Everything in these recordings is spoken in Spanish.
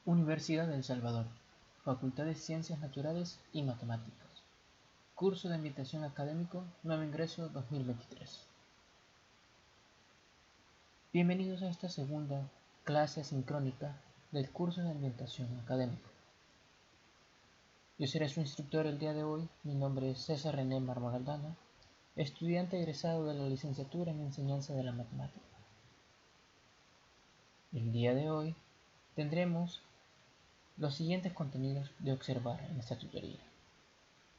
Universidad de El Salvador, Facultad de Ciencias Naturales y Matemáticas. Curso de Ambientación Académico, nuevo ingreso 2023. Bienvenidos a esta segunda clase asincrónica del curso de Ambientación Académico. Yo seré su instructor el día de hoy. Mi nombre es César René Marmogaldana, estudiante egresado de la licenciatura en Enseñanza de la Matemática. El día de hoy tendremos los siguientes contenidos de observar en esta tutoría.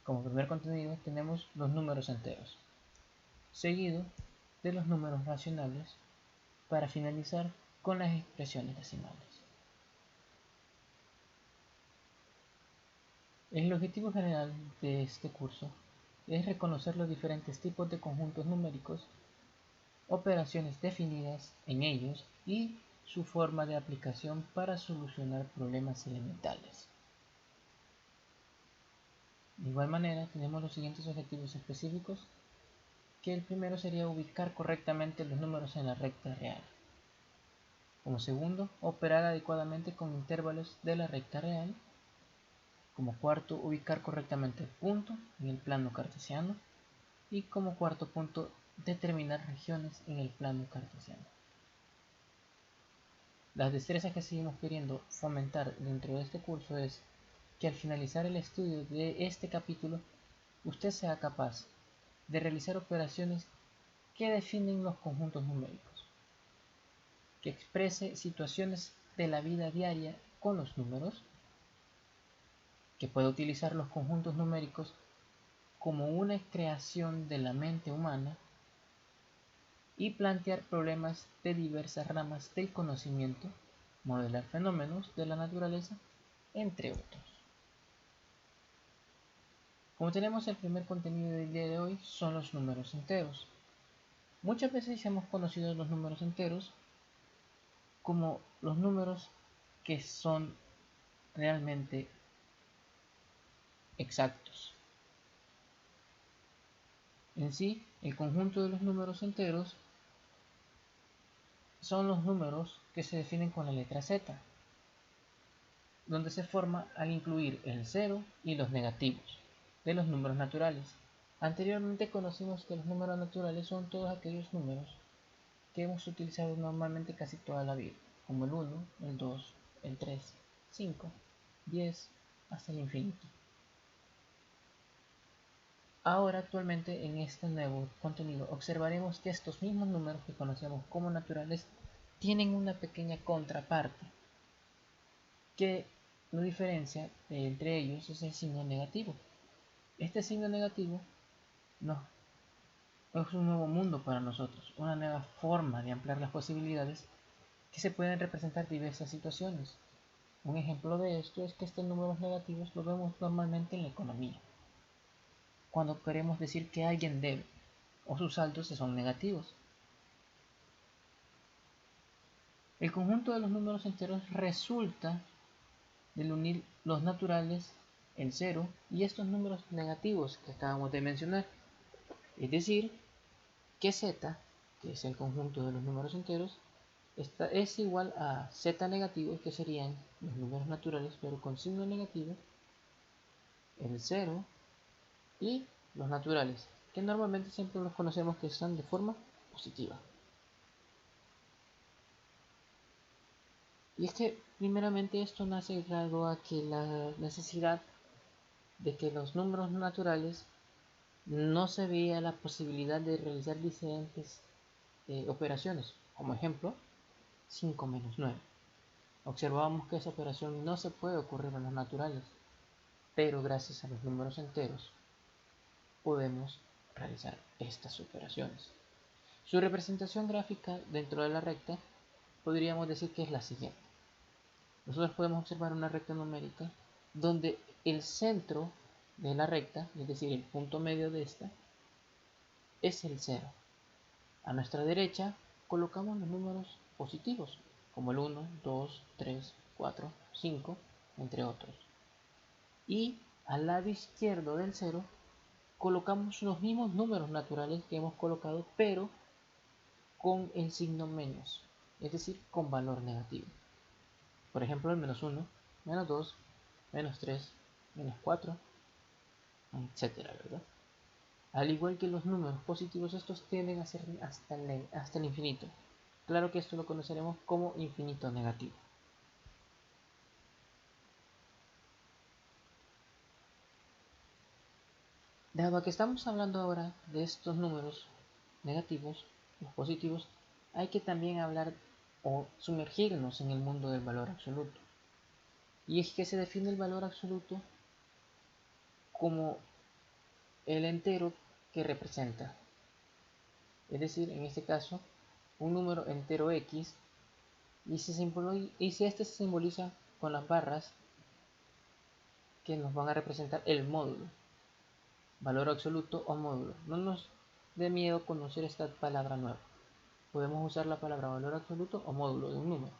Como primer contenido tenemos los números enteros, seguido de los números racionales, para finalizar con las expresiones decimales. El objetivo general de este curso es reconocer los diferentes tipos de conjuntos numéricos, operaciones definidas en ellos y su forma de aplicación para solucionar problemas elementales. De igual manera, tenemos los siguientes objetivos específicos, que el primero sería ubicar correctamente los números en la recta real. Como segundo, operar adecuadamente con intervalos de la recta real. Como cuarto, ubicar correctamente el punto en el plano cartesiano. Y como cuarto punto, determinar regiones en el plano cartesiano. Las destrezas que seguimos queriendo fomentar dentro de este curso es que al finalizar el estudio de este capítulo, usted sea capaz de realizar operaciones que definen los conjuntos numéricos, que exprese situaciones de la vida diaria con los números, que pueda utilizar los conjuntos numéricos como una creación de la mente humana y plantear problemas de diversas ramas del conocimiento, modelar fenómenos de la naturaleza, entre otros. Como tenemos el primer contenido del día de hoy, son los números enteros. Muchas veces hemos conocido los números enteros como los números que son realmente exactos. En sí, el conjunto de los números enteros son los números que se definen con la letra Z, donde se forma al incluir el cero y los negativos de los números naturales. Anteriormente conocimos que los números naturales son todos aquellos números que hemos utilizado normalmente casi toda la vida, como el 1, el 2, el 3, 5, 10, hasta el infinito. Ahora, actualmente, en este nuevo contenido, observaremos que estos mismos números que conocemos como naturales tienen una pequeña contraparte, que la diferencia entre ellos es el signo negativo. Este signo negativo es un nuevo mundo para nosotros, una nueva forma de ampliar las posibilidades que se pueden representar diversas situaciones. Un ejemplo de esto es que estos números negativos los vemos normalmente en la economía, cuando queremos decir que alguien debe o sus saldos son negativos. El conjunto de los números enteros resulta del unir los naturales, el cero y estos números negativos que acabamos de mencionar. Es decir, que z, que es el conjunto de los números enteros, es igual a z negativos, que serían los números naturales pero con signo negativo, el cero y los naturales, que normalmente siempre los conocemos que están de forma positiva. Y es que primeramente esto nace dado a que la necesidad de que los números naturales no se veía la posibilidad de realizar diferentes operaciones. Como ejemplo, 5 menos 9. Observábamos que esa operación no se puede ocurrir en los naturales, pero gracias a los números enteros podemos realizar estas operaciones. Su representación gráfica dentro de la recta podríamos decir que es la siguiente. Nosotros podemos observar una recta numérica donde el centro de la recta, es decir, el punto medio de esta, es el 0. A nuestra derecha colocamos los números positivos, como el 1, 2, 3, 4, 5, entre otros. Y al lado izquierdo del 0 colocamos los mismos números naturales que hemos colocado, pero con el signo menos, es decir, con valor negativo. por ejemplo el -1, -2, -3, -4, etcétera, ¿verdad? Al igual que los números positivos, estos tienden a ser hasta el infinito. Claro que esto lo conoceremos como infinito negativo. Dado que estamos hablando ahora de estos números negativos, los positivos, hay que también hablar o sumergirnos en el mundo del valor absoluto. Y es que se define el valor absoluto como el entero que representa. Es decir, en este caso, un número entero x, y si este se simboliza con las barras que nos van a representar el módulo, valor absoluto o módulo. No nos dé miedo conocer esta palabra nueva. Podemos usar la palabra valor absoluto o módulo de un número.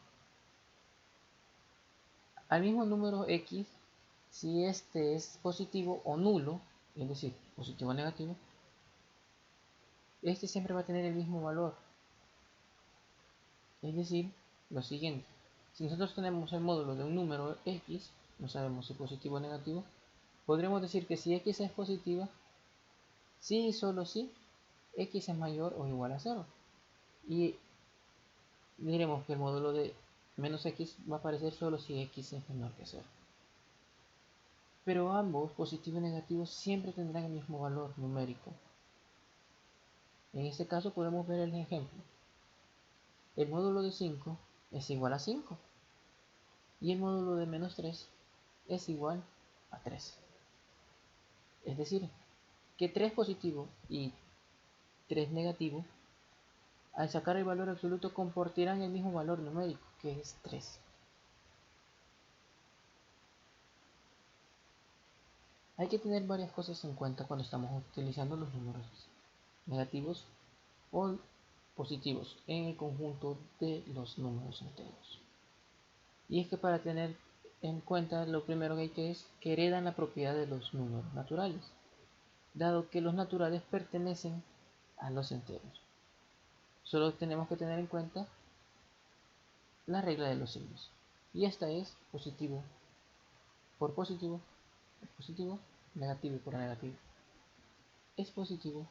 Al mismo número x, si este es positivo o nulo, es decir, positivo o negativo, este siempre va a tener el mismo valor. Es decir, lo siguiente: si nosotros tenemos el módulo de un número x, no sabemos si positivo o negativo, podremos decir que si x es positiva, si y solo si x es mayor o igual a 0. Y diremos que el módulo de menos x va a aparecer solo si x es menor que 0. Pero ambos, positivo y negativo, siempre tendrán el mismo valor numérico. En este caso podemos ver el ejemplo. El módulo de 5 es igual a 5 y el módulo de menos 3 es igual a 3. Es decir, que 3 positivo y 3 negativo, al sacar el valor absoluto, compartirán el mismo valor numérico, que es 3. Hay que tener varias cosas en cuenta cuando estamos utilizando los números negativos o positivos en el conjunto de los números enteros. Y es que para tener en cuenta, lo primero que hay que es que heredan la propiedad de los números naturales, dado que los naturales pertenecen a los enteros. Solo tenemos que tener en cuenta la regla de los signos, y esta es positivo por positivo, es positivo, negativo por negativo, es positivo,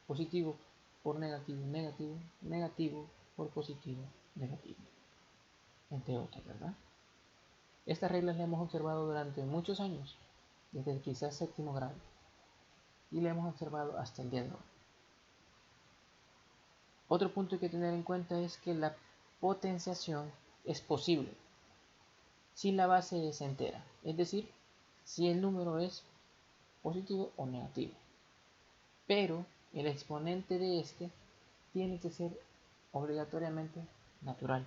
positivo por negativo, negativo, negativo por positivo, negativo, entre otras, ¿verdad? Estas reglas las hemos observado durante muchos años, desde quizás séptimo grado, y la hemos observado hasta el día de hoy. Otro punto que hay que tener en cuenta es que la potenciación es posible si la base es entera, es decir, si el número es positivo o negativo, pero el exponente de este tiene que ser obligatoriamente natural,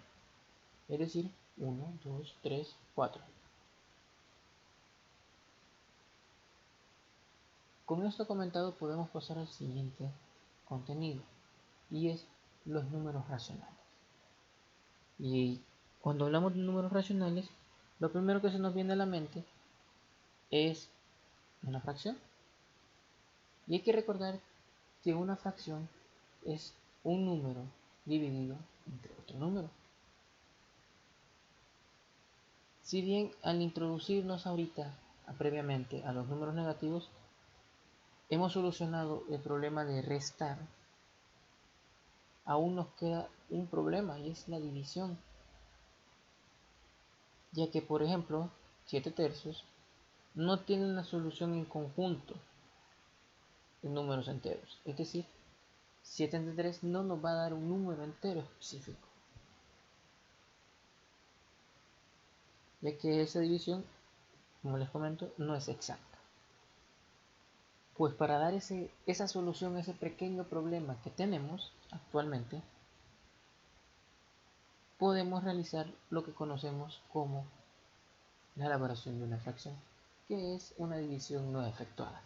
es decir, 1, 2, 3, 4. Con esto comentado podemos pasar al siguiente contenido, y es los números racionales. Y cuando hablamos de números racionales, lo primero que se nos viene a la mente es una fracción. Y hay que recordar que una fracción es un número dividido entre otro número. Si bien al introducirnos ahorita previamente a los números negativos hemos solucionado el problema de restar, aún nos queda un problema, y es la división, ya que por ejemplo 7 tercios no tiene una solución en conjunto en números enteros, es decir, 7 entre 3 no nos va a dar un número entero específico, ya que esa división, como les comento, no es exacta. Pues para dar esa solución a ese pequeño problema que tenemos actualmente, podemos realizar lo que conocemos como la elaboración de una fracción, que es una división no efectuada.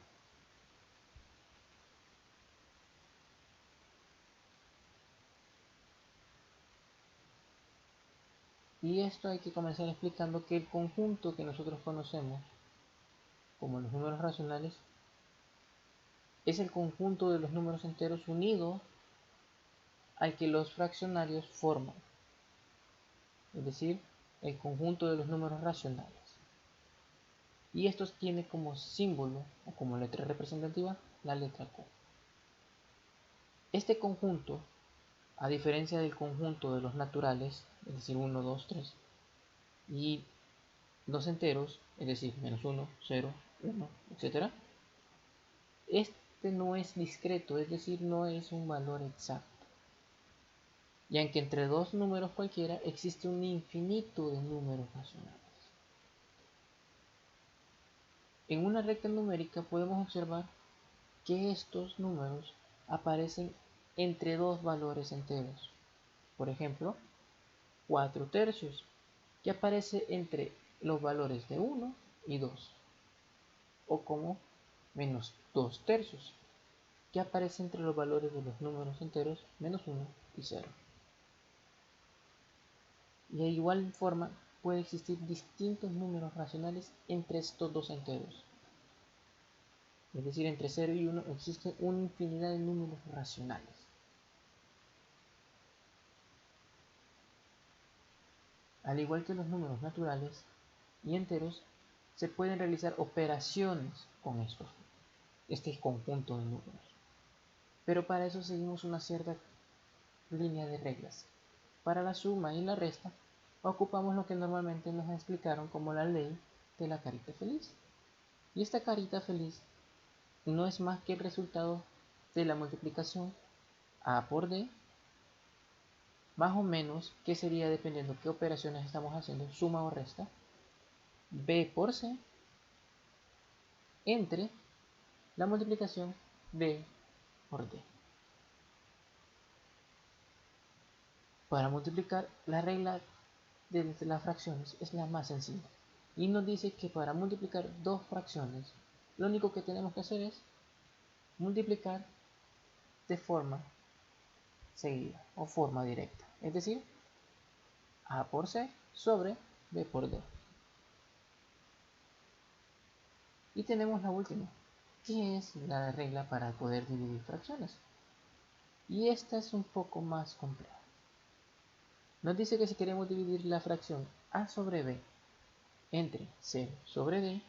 Y esto hay que comenzar explicando que el conjunto que nosotros conocemos como los números racionales es el conjunto de los números enteros unido al que los fraccionarios forman. Es decir, el conjunto de los números racionales. Y esto tiene como símbolo o como letra representativa la letra Q. Este conjunto, a diferencia del conjunto de los naturales, es decir, 1, 2, 3, y los enteros, es decir, -1, 0, 1, etc., este no es discreto, es decir, no es un valor exacto, ya que entre dos números cualquiera existe un infinito de números racionales. En una recta numérica podemos observar que estos números aparecen entre dos valores enteros. Por ejemplo, 4 tercios, que aparece entre los valores de 1 y 2. O como -2 tercios, que aparece entre los valores de los números enteros -1 y 0. Y de igual forma puede existir distintos números racionales entre estos dos enteros. Es decir, entre 0 y 1 existe una infinidad de números racionales. Al igual que los números naturales y enteros, se pueden realizar operaciones con este conjunto de números. Pero para eso seguimos una cierta línea de reglas. Para la suma y la resta, ocupamos lo que normalmente nos explicaron como la ley de la carita feliz. Y esta carita feliz no es más que el resultado de la multiplicación A por D, más o menos, que sería dependiendo qué operaciones estamos haciendo, suma o resta, B por C, entre la multiplicación B por D. Para multiplicar, la regla de las fracciones es la más sencilla. Y nos dice que para multiplicar dos fracciones, lo único que tenemos que hacer es multiplicar de forma seguida o forma directa. Es decir, A por C sobre B por D. Y tenemos la última, que es la regla para poder dividir fracciones. Y esta es un poco más compleja. Nos dice que si queremos dividir la fracción A sobre B entre 0 sobre D,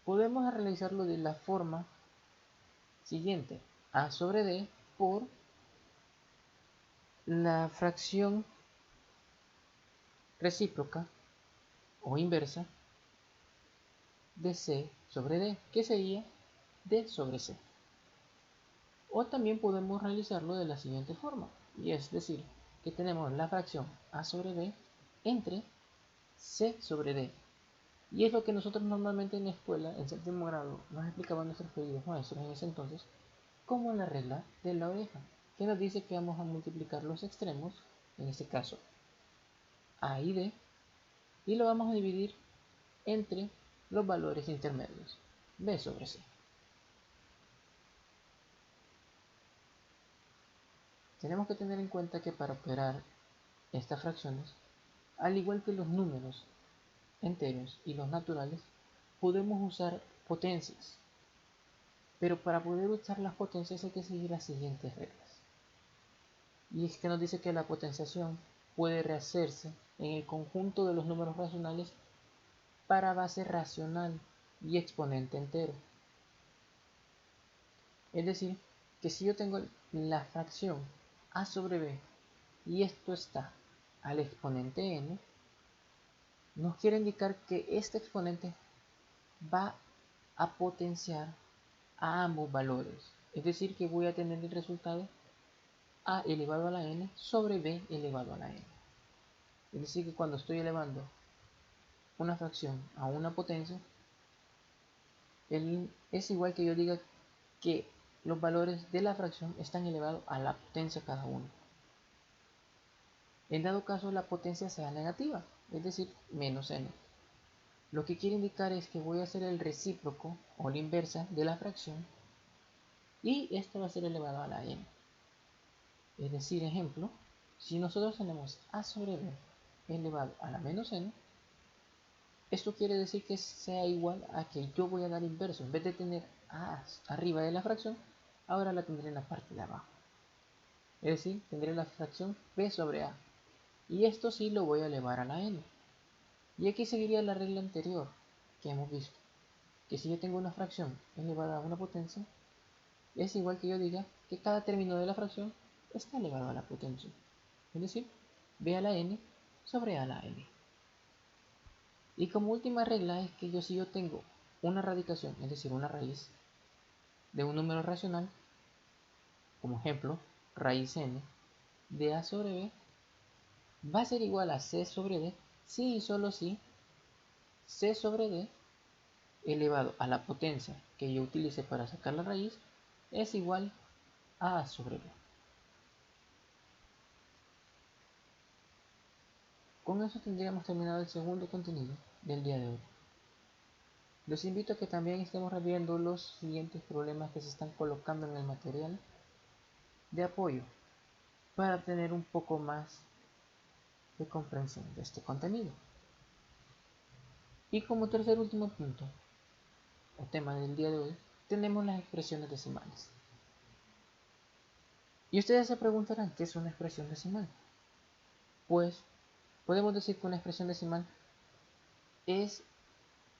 podemos realizarlo de la forma siguiente: A sobre D por la fracción recíproca o inversa de C sobre D, que sería D sobre C. O también podemos realizarlo de la siguiente forma, y es decir, que tenemos la fracción A sobre B entre C sobre D. Y es lo que nosotros normalmente en la escuela, en séptimo grado, nos explicaban nuestros queridos maestros en ese entonces, como la regla de la oreja, que nos dice que vamos a multiplicar los extremos, en este caso A y D, y lo vamos a dividir entre los valores intermedios, B sobre C. Tenemos que tener en cuenta que para operar estas fracciones, al igual que los números enteros y los naturales, podemos usar potencias. Pero para poder usar las potencias hay que seguir las siguientes reglas. Y es que nos dice que la potenciación puede rehacerse en el conjunto de los números racionales para base racional y exponente entero. Es decir, que si yo tengo la fracción a sobre b y esto está al exponente n, nos quiere indicar que este exponente va a potenciar a ambos valores. Es decir, que voy a tener el resultado a elevado a la n sobre b elevado a la n. Es decir, que cuando estoy elevando una fracción a una potencia, es igual que yo diga que los valores de la fracción están elevados a la potencia cada uno. En dado caso la potencia sea negativa, es decir, menos n. Lo que quiere indicar es que voy a hacer el recíproco o la inversa de la fracción y esto va a ser elevado a la n. Es decir, ejemplo, si nosotros tenemos a sobre b elevado a la menos n, esto quiere decir que sea igual a que yo voy a dar inverso. En vez de tener a arriba de la fracción, ahora la tendré en la parte de abajo. Es decir, tendré la fracción b sobre a. y esto sí lo voy a elevar a la n. Y aquí seguiría la regla anterior que hemos visto, que si yo tengo una fracción elevada a una potencia, es igual que yo diga que cada término de la fracción está elevado a la potencia, es decir, b a la n sobre a la n. Y como última regla es que si yo tengo una radicación, es decir, una raíz de un número racional, como ejemplo, raíz n de a sobre b, va a ser igual a c sobre d si y solo si c sobre d elevado a la potencia que yo utilice para sacar la raíz es igual a sobre b. Con eso tendríamos terminado el segundo contenido del día de hoy. Los invito a que también estemos reviendo los siguientes problemas que se están colocando en el material de apoyo para tener un poco más de comprensión de este contenido. Y como tercer último punto o tema del día de hoy, tenemos las expresiones decimales. Y ustedes se preguntarán, ¿qué es una expresión decimal? Pues podemos decir que una expresión decimal es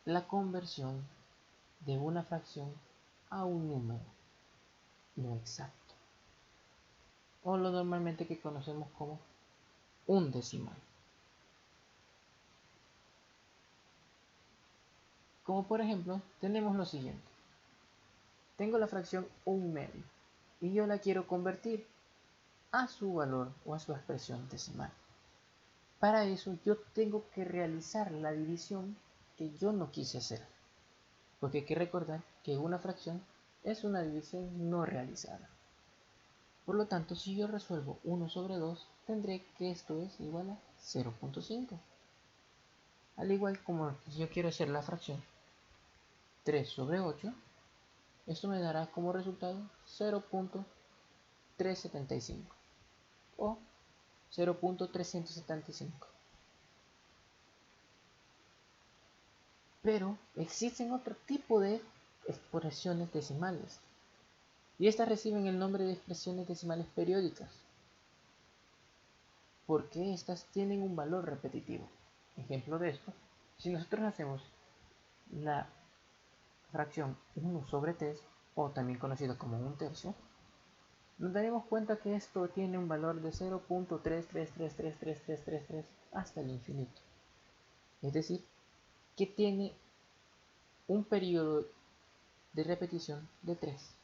la conversión de una fracción a un número no exacto, o lo normalmente que conocemos como un decimal. Como por ejemplo, tenemos lo siguiente. Tengo la fracción 1/2 y yo la quiero convertir a su valor o a su expresión decimal. Para eso yo tengo que realizar la división que yo no quise hacer, porque hay que recordar que una fracción es una división no realizada. Por lo tanto, si yo resuelvo 1 sobre 2, tendré que esto es igual a 0.5. Al igual como si yo quiero hacer la fracción 3 sobre 8, esto me dará como resultado 0.375 o 0.375. Pero existen otro tipo de expresiones decimales, y estas reciben el nombre de expresiones decimales periódicas, porque estas tienen un valor repetitivo. Ejemplo de esto, si nosotros hacemos la fracción 1 sobre 3, o también conocido como 1/3, nos daremos cuenta que esto tiene un valor de 0.3333333 hasta el infinito. Es decir, que tiene un periodo de repetición de 3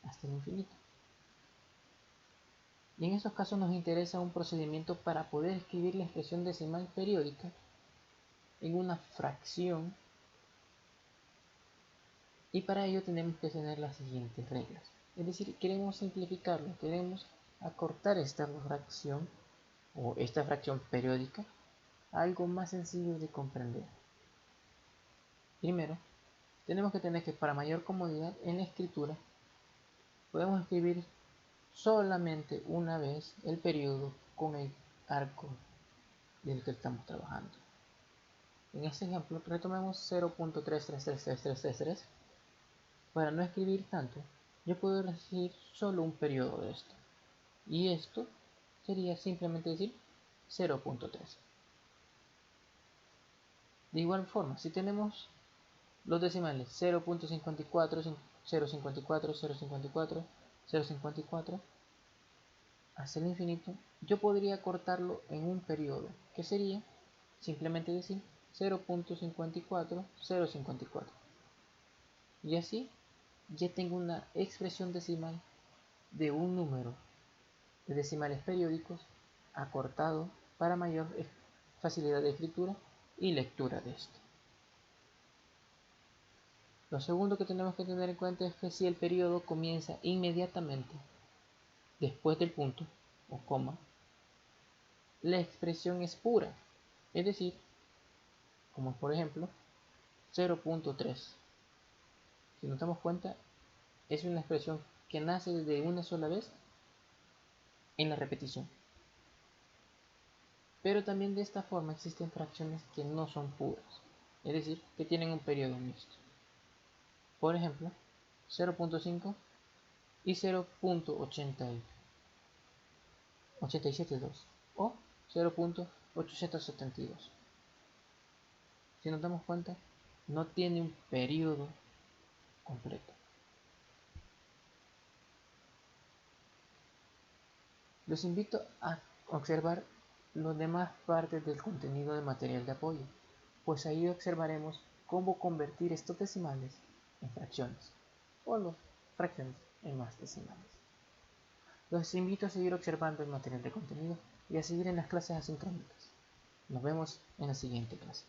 hasta el infinito. Y en estos casos nos interesa un procedimiento para poder escribir la expresión decimal periódica en una fracción, y para ello tenemos que tener las siguientes reglas. Es decir, queremos simplificarlo, queremos acortar esta fracción o esta fracción periódica a algo más sencillo de comprender. Primero, tenemos que tener que para mayor comodidad en la escritura podemos escribir solamente una vez el periodo con el arco del que estamos trabajando. En este ejemplo retomemos 0.3333333. Para no escribir tanto, yo puedo decir solo un periodo de esto, y esto sería simplemente decir 0.3. De igual forma, si tenemos los decimales 0.54, 0.54, 0.54, 0.54 hasta el infinito, yo podría cortarlo en un periodo, que sería simplemente decir 0.54, 0.54. Y así ya tengo una expresión decimal de un número de decimales periódicos acortado para mayor facilidad de escritura y lectura de esto. Lo segundo que tenemos que tener en cuenta es que si el periodo comienza inmediatamente después del punto o coma, la expresión es pura, es decir, como por ejemplo 0.3. Si nos damos cuenta, es una expresión que nace de una sola vez en la repetición. Pero también de esta forma existen fracciones que no son puras, es decir, que tienen un periodo mixto. Por ejemplo, 0.5 y 0.872 o 0.872. Si nos damos cuenta, no tiene un periodo completo. Los invito a observar las demás partes del contenido de material de apoyo, pues ahí observaremos cómo convertir estos decimales en fracciones, o las fracciones en más decimales. Los invito a seguir observando el material de contenido y a seguir en las clases asincrónicas. Nos vemos en la siguiente clase.